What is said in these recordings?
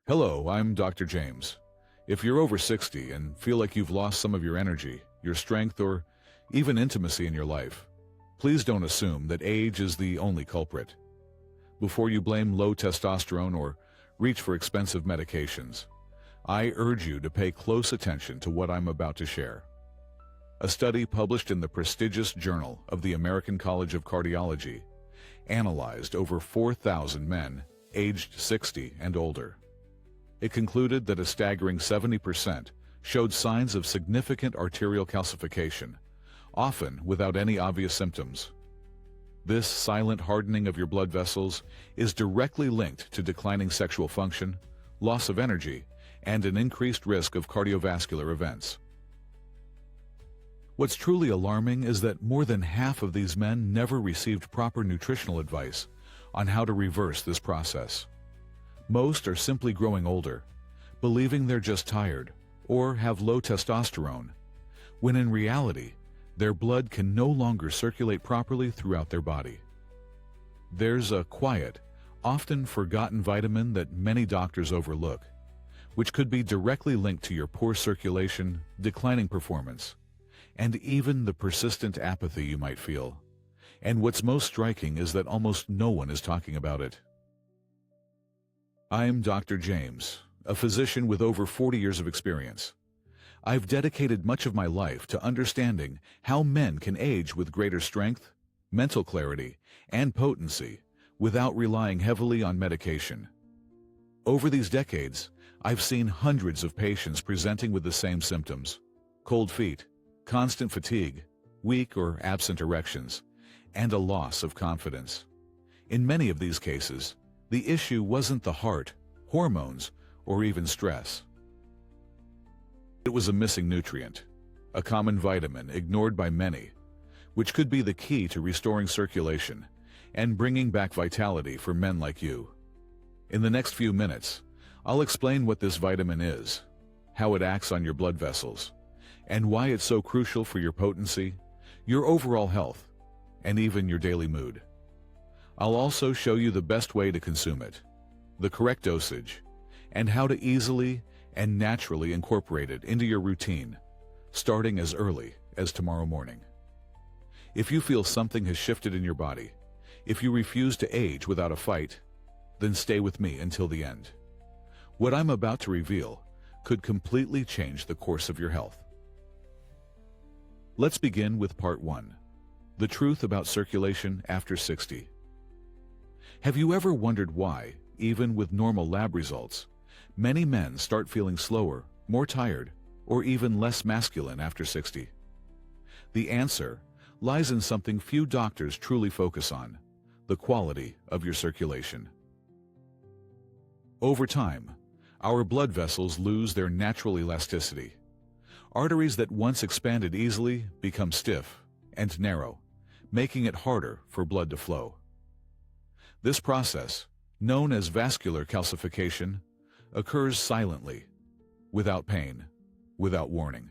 Hello, I'm Dr. James. If you're over 60 and feel like you've lost some of your energy, your strength, or even intimacy in your life, please don't assume that age is the only culprit. Before you blame low testosterone or reach for expensive medications, I urge you to pay close attention to what I'm about to share. A study published in the prestigious Journal of the American College of Cardiology analyzed over 4,000 men aged 60 and older. It concluded that a staggering 70% showed signs of significant arterial calcification, often without any obvious symptoms. This silent hardening of your blood vessels is directly linked to declining sexual function, loss of energy, and an increased risk of cardiovascular events. What's truly alarming is that more than half of these men never received proper nutritional advice on how to reverse this process. Most are simply growing older, believing they're just tired or have low testosterone, when in reality, their blood can no longer circulate properly throughout their body. There's a quiet, often forgotten vitamin that many doctors overlook, which could be directly linked to your poor circulation, declining performance, and even the persistent apathy you might feel. And what's most striking is that almost no one is talking about it. I'm Dr. James, a physician with over 40 years of experience. I've dedicated much of my life to understanding how men can age with greater strength, mental clarity, and potency without relying heavily on medication. Over these decades, I've seen hundreds of patients presenting with the same symptoms: cold feet, constant fatigue, weak or absent erections, and a loss of confidence. In many of these cases, the issue wasn't the heart, hormones, or even stress. It was a missing nutrient, a common vitamin ignored by many, which could be the key to restoring circulation and bringing back vitality for men like you. In the next few minutes, I'll explain what this vitamin is, how it acts on your blood vessels, and why it's so crucial for your potency, your overall health, and even your daily mood. I'll also show you the best way to consume it, the correct dosage, and how to easily and naturally incorporate it into your routine, starting as early as tomorrow morning. If you feel something has shifted in your body, if you refuse to age without a fight, then stay with me until the end. What I'm about to reveal could completely change the course of your health. Let's begin with part 1, the truth about circulation after 60. Have you ever wondered why, even with normal lab results, many men start feeling slower, more tired, or even less masculine after 60? The answer lies in something few doctors truly focus on: the quality of your circulation. Over time, our blood vessels lose their natural elasticity. Arteries that once expanded easily become stiff and narrow, making it harder for blood to flow. This process, known as vascular calcification, occurs silently, without pain, without warning.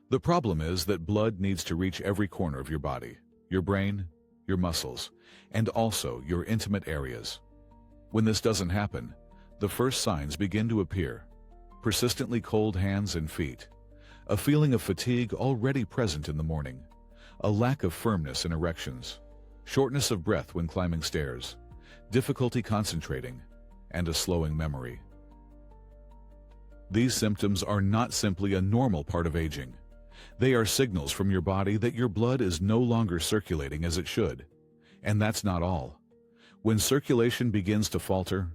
The problem is that blood needs to reach every corner of your body, your brain, your muscles, and also your intimate areas. When this doesn't happen, the first signs begin to appear: persistently cold hands and feet, a feeling of fatigue already present in the morning, a lack of firmness in erections, shortness of breath when climbing stairs, difficulty concentrating, and a slowing memory. These symptoms are not simply a normal part of aging. They are signals from your body that your blood is no longer circulating as it should. And that's not all. When circulation begins to falter,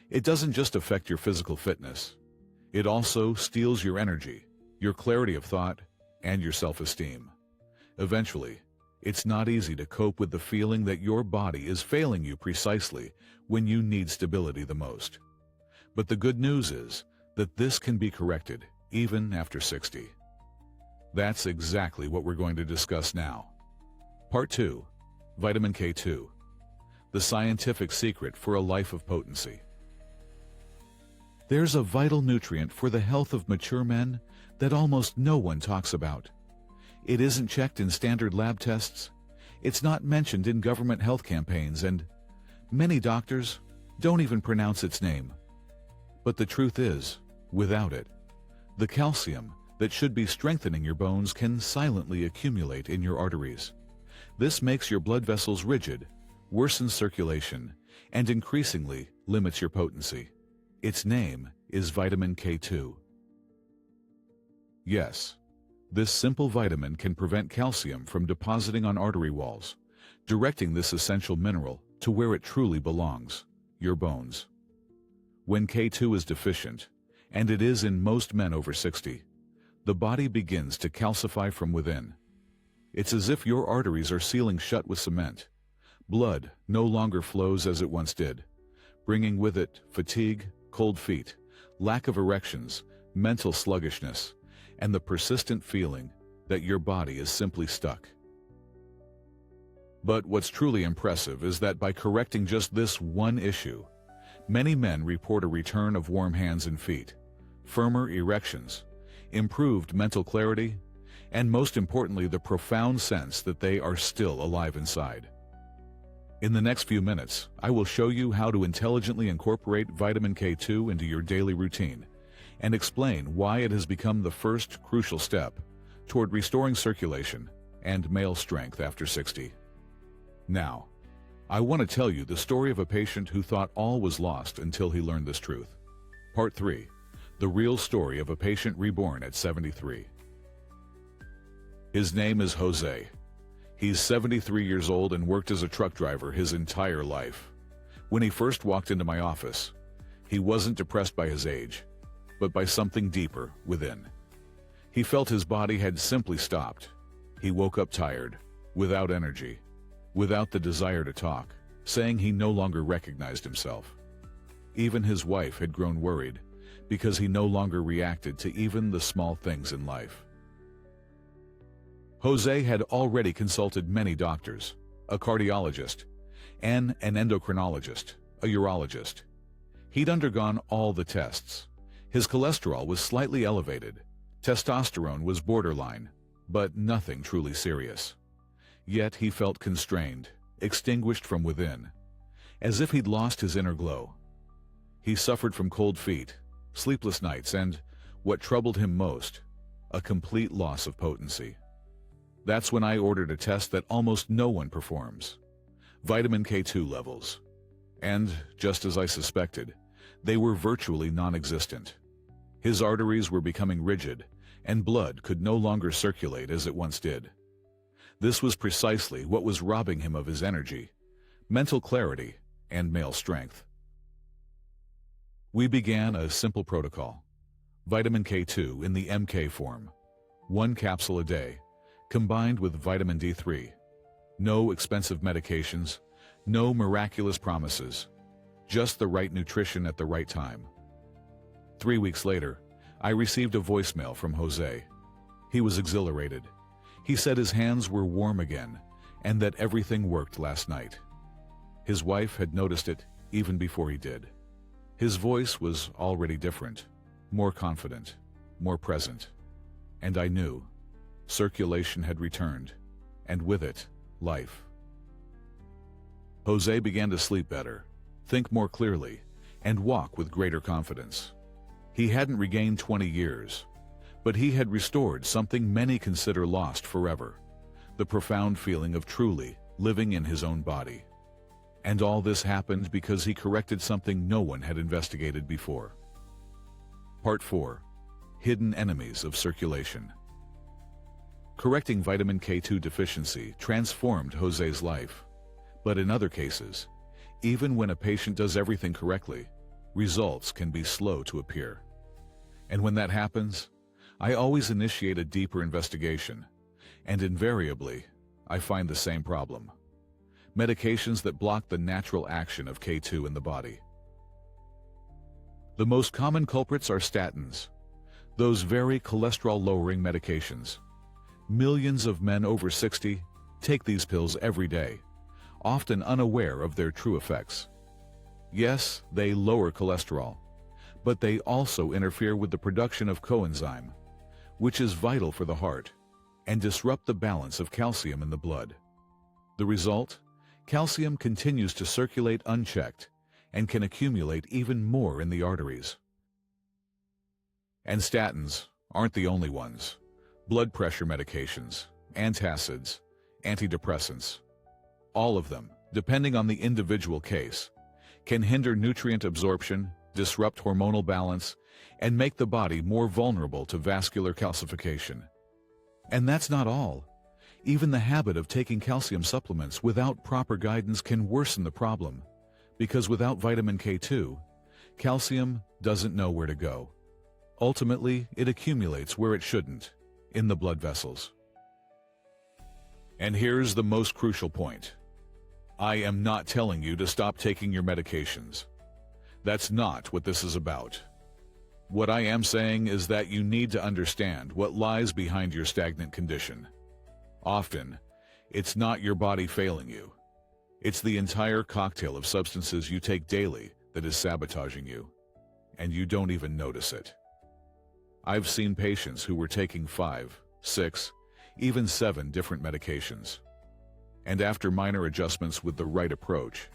it doesn't just affect your physical fitness. It also steals your energy, your clarity of thought, and your self-esteem. Eventually, it's not easy to cope with the feeling that your body is failing you precisely when you need stability the most. But the good news is that this can be corrected even after 60. That's exactly what we're going to discuss now. Part 2, Vitamin K2, the scientific secret for a life of potency. There's a vital nutrient for the health of mature men that almost no one talks about. It isn't checked in standard lab tests, it's not mentioned in government health campaigns, and many doctors don't even pronounce its name. But the truth is, without it, the calcium that should be strengthening your bones can silently accumulate in your arteries. This makes your blood vessels rigid, worsens circulation, and increasingly limits your potency. Its name is vitamin K2. Yes, this simple vitamin can prevent calcium from depositing on artery walls, directing this essential mineral to where it truly belongs, your bones. When K2 is deficient, and it is in most men over 60, the body begins to calcify from within. It's as if your arteries are sealing shut with cement. Blood no longer flows as it once did, bringing with it fatigue, cold feet, lack of erections, mental sluggishness, and the persistent feeling that your body is simply stuck. But what's truly impressive is that by correcting just this one issue, many men report a return of warm hands and feet, firmer erections, improved mental clarity, and most importantly, the profound sense that they are still alive inside. In the next few minutes, I will show you how to intelligently incorporate vitamin K2 into your daily routine and explain why it has become the first crucial step toward restoring circulation and male strength after 60. Now, I want to tell you the story of a patient who thought all was lost until he learned this truth. Part 3. The real story of a patient reborn at 73. His name is Jose. He's 73 years old and worked as a truck driver his entire life. When he first walked into my office, he wasn't depressed by his age, but by something deeper within. He felt his body had simply stopped. He woke up tired, without energy, without the desire to talk, saying he no longer recognized himself. Even his wife had grown worried because he no longer reacted to even the small things in life. Jose had already consulted many doctors, a cardiologist, and an endocrinologist, a urologist. He'd undergone all the tests. His cholesterol was slightly elevated, testosterone was borderline, but nothing truly serious. Yet he felt constrained, extinguished from within, as if he'd lost his inner glow. He suffered from cold feet, sleepless nights, and, what troubled him most, a complete loss of potency. That's when I ordered a test that almost no one performs: vitamin K2 levels. And, just as I suspected, they were virtually non-existent. His arteries were becoming rigid, and blood could no longer circulate as it once did. This was precisely what was robbing him of his energy, mental clarity, and male strength. We began a simple protocol: vitamin K2 in the MK form, 1 capsule a day, combined with vitamin D3. No expensive medications, no miraculous promises, just the right nutrition at the right time. 3 weeks later, I received a voicemail from Jose. He was exhilarated. He said his hands were warm again and that everything worked last night. His wife had noticed it even before he did. His voice was already different, more confident, more present. And I knew circulation had returned, and with it, life. Jose began to sleep better, think more clearly, and walk with greater confidence. He hadn't regained 20 years, but he had restored something many consider lost forever: the profound feeling of truly living in his own body. And all this happened because he corrected something no one had investigated before. Part 4. Hidden enemies of circulation. Correcting vitamin K2 deficiency transformed Jose's life. But in other cases, even when a patient does everything correctly, results can be slow to appear. And when that happens, I always initiate a deeper investigation, and invariably, I find the same problem: medications that block the natural action of K2 in the body. The most common culprits are statins, those very cholesterol-lowering medications. Millions of men over 60 take these pills every day, often unaware of their true effects. Yes, they lower cholesterol, but they also interfere with the production of coenzyme, which is vital for the heart, and disrupt the balance of calcium in the blood. The result? Calcium continues to circulate unchecked and can accumulate even more in the arteries, And statins aren't the only ones. Blood pressure medications, antacids, antidepressants, all of them, depending on the individual case, can hinder nutrient absorption, disrupt hormonal balance, and make the body more vulnerable to vascular calcification. And that's not all. Even the habit of taking calcium supplements without proper guidance can worsen the problem, because without vitamin K2, calcium doesn't know where to go. Ultimately, it accumulates where it shouldn't, in the blood vessels. And here's the most crucial point. I am not telling you to stop taking your medications. That's not what this is about. What I am saying is that you need to understand what lies behind your stagnant condition. Often, it's not your body failing you. It's the entire cocktail of substances you take daily that is sabotaging you, and you don't even notice it. I've seen patients who were taking 5, 6, even 7 different medications. And after minor adjustments with the right approach,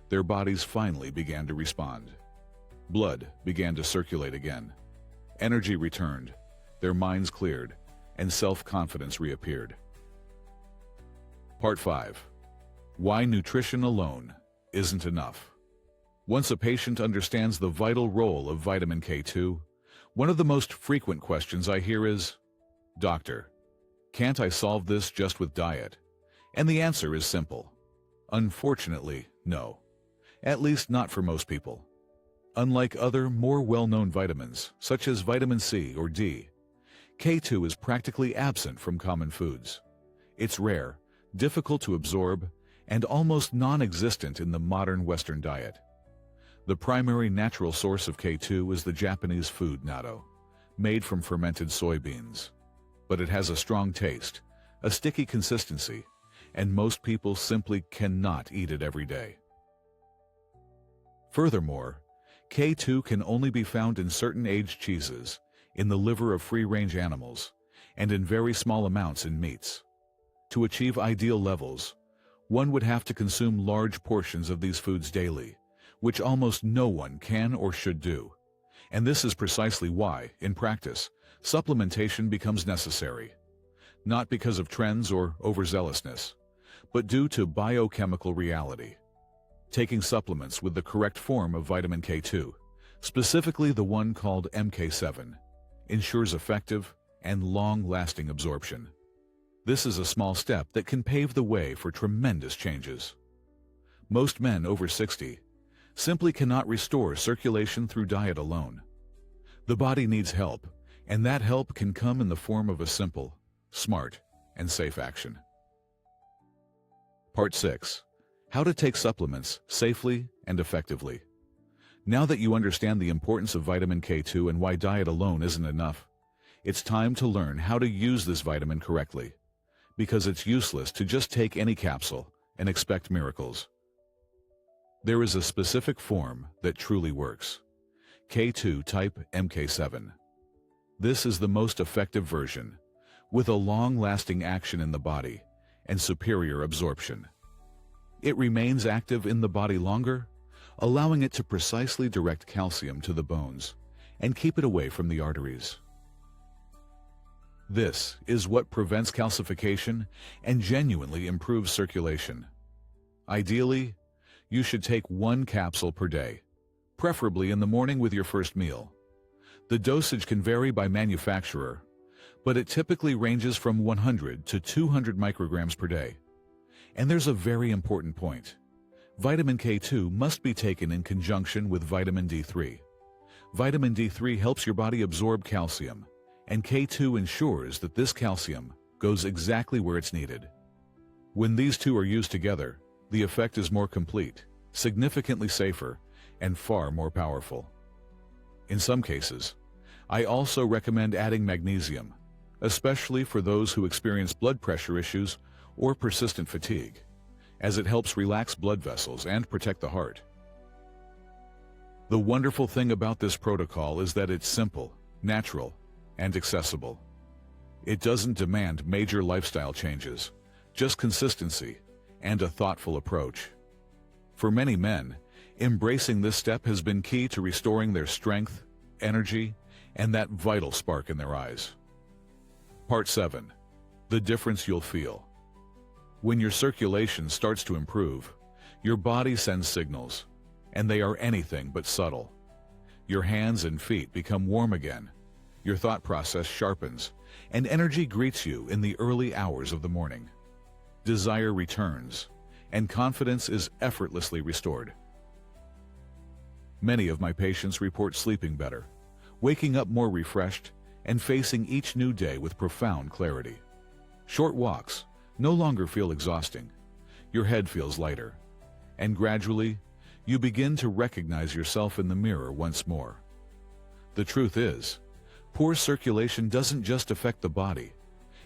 their bodies finally began to respond. Blood began to circulate again. Energy returned, their minds cleared, and self-confidence reappeared. Part 5. Why nutrition alone isn't enough. Once a patient understands the vital role of vitamin K2, one of the most frequent questions I hear is, "Doctor, can't I solve this just with diet?" And the answer is simple. Unfortunately, no. At least not for most people. Unlike other, more well-known vitamins, such as vitamin C or D, K2 is practically absent from common foods. It's rare, difficult to absorb, and almost non-existent in the modern Western diet. The primary natural source of K2 is the Japanese food natto, made from fermented soybeans. But it has a strong taste, a sticky consistency, and most people simply cannot eat it every day. Furthermore, K2 can only be found in certain aged cheeses, in the liver of free-range animals, and in very small amounts in meats. To achieve ideal levels, one would have to consume large portions of these foods daily, which almost no one can or should do. And this is precisely why, in practice, supplementation becomes necessary. Not because of trends or overzealousness, but due to biochemical reality. Taking supplements with the correct form of vitamin K2, specifically the one called MK7, ensures effective and long-lasting absorption. This is a small step that can pave the way for tremendous changes. Most men over 60 simply cannot restore circulation through diet alone. The body needs help, and that help can come in the form of a simple, smart, and safe action. Part 6. How to take supplements safely and effectively. Now that you understand the importance of vitamin K2 and why diet alone isn't enough, it's time to learn how to use this vitamin correctly, because it's useless to just take any capsule and expect miracles. There is a specific form that truly works. K2 type MK7. This is the most effective version, with a long-lasting action in the body and superior absorption. It remains active in the body longer, allowing it to precisely direct calcium to the bones and keep it away from the arteries. This is what prevents calcification and genuinely improves circulation. Ideally, you should take 1 capsule per day, preferably in the morning with your first meal. The dosage can vary by manufacturer, but it typically ranges from 100 to 200 micrograms per day. And there's a very important point. Vitamin K2 must be taken in conjunction with vitamin D3. Vitamin D3 helps your body absorb calcium, and K2 ensures that this calcium goes exactly where it's needed. When these two are used together, the effect is more complete, significantly safer, and far more powerful. In some cases, I also recommend adding magnesium, especially for those who experience blood pressure issues or persistent fatigue, as it helps relax blood vessels and protect the heart. The wonderful thing about this protocol is that it's simple, natural, and accessible. It doesn't demand major lifestyle changes, just consistency and a thoughtful approach. For many men, embracing this step has been key to restoring their strength, energy, and that vital spark in their eyes. Part 7. The difference you'll feel. When your circulation starts to improve, your body sends signals, and they are anything but subtle. Your hands and feet become warm again, your thought process sharpens, and energy greets you in the early hours of the morning. Desire returns, and confidence is effortlessly restored. Many of my patients report sleeping better, waking up more refreshed, and facing each new day with profound clarity. Short walks no longer feel exhausting. Your head feels lighter, and gradually, you begin to recognize yourself in the mirror once more. The truth is, poor circulation doesn't just affect the body.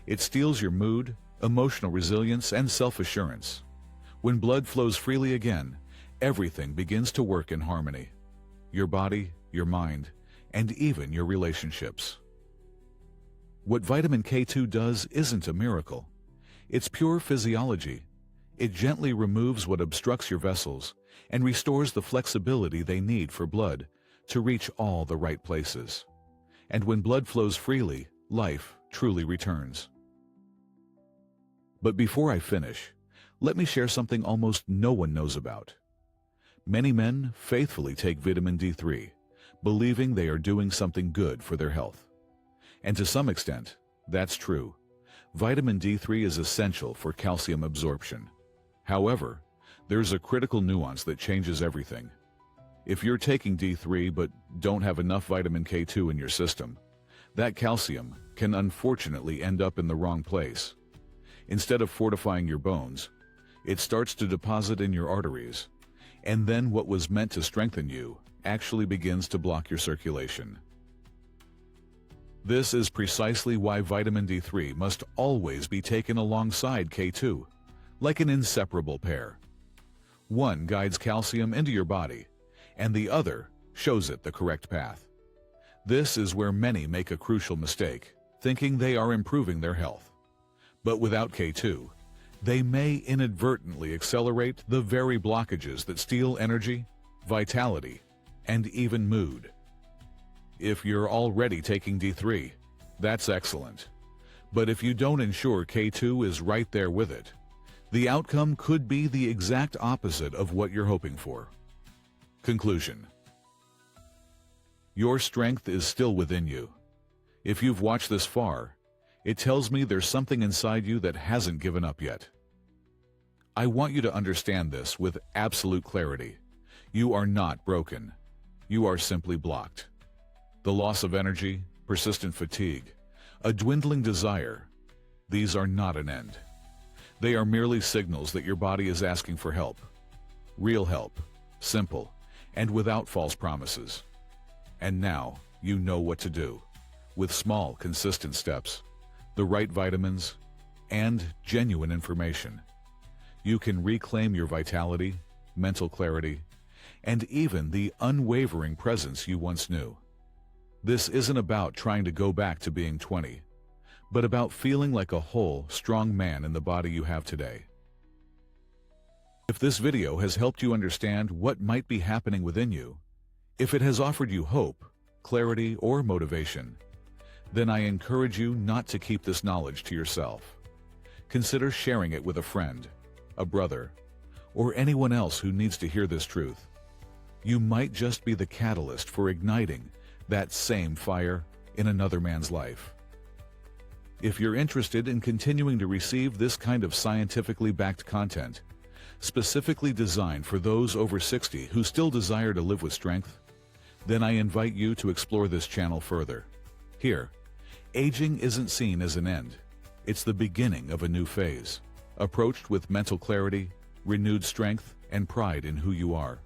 It steals your mood, emotional resilience, and self-assurance. When blood flows freely again, everything begins to work in harmony. Your body, your mind, and even your relationships. What vitamin K2 does isn't a miracle. It's pure physiology. It gently removes what obstructs your vessels and restores the flexibility they need for blood to reach all the right places. And when blood flows freely, life truly returns. But before I finish, let me share something almost no one knows about. Many men faithfully take vitamin D3, believing they are doing something good for their health. And to some extent, that's true. Vitamin D3 is essential for calcium absorption. However, there's a critical nuance that changes everything. If you're taking D3 but don't have enough vitamin K2 in your system, that calcium can unfortunately end up in the wrong place. Instead of fortifying your bones, it starts to deposit in your arteries, and then what was meant to strengthen you actually begins to block your circulation. This is precisely why vitamin D3 must always be taken alongside K2, like an inseparable pair. One guides calcium into your body, and the other shows it the correct path. This is where many make a crucial mistake, thinking they are improving their health. But without K2, they may inadvertently accelerate the very blockages that steal energy, vitality, and even mood. If you're already taking D3, that's excellent. But if you don't ensure K2 is right there with it, the outcome could be the exact opposite of what you're hoping for. Conclusion. Your strength is still within you. If you've watched this far, it tells me there's something inside you that hasn't given up yet. I want you to understand this with absolute clarity. You are not broken. You are simply blocked. The loss of energy, persistent fatigue, a dwindling desire, these are not an end. They are merely signals that your body is asking for help. Real help, simple, and without false promises. And now you know what to do. With small, consistent steps, the right vitamins, and genuine information, you can reclaim your vitality, mental clarity, and even the unwavering presence you once knew. This isn't about trying to go back to being 20, but about feeling like a whole, strong man in the body you have today. If this video has helped you understand what might be happening within you, if it has offered you hope, clarity, or motivation, then I encourage you not to keep this knowledge to yourself. Consider sharing it with a friend, a brother, or anyone else who needs to hear this truth. You might just be the catalyst for igniting that same fire in another man's life. If you're interested in continuing to receive this kind of scientifically backed content, specifically designed for those over 60 who still desire to live with strength, then I invite you to explore this channel further. Here, aging isn't seen as an end. It's the beginning of a new phase, approached with mental clarity, renewed strength, and pride in who you are.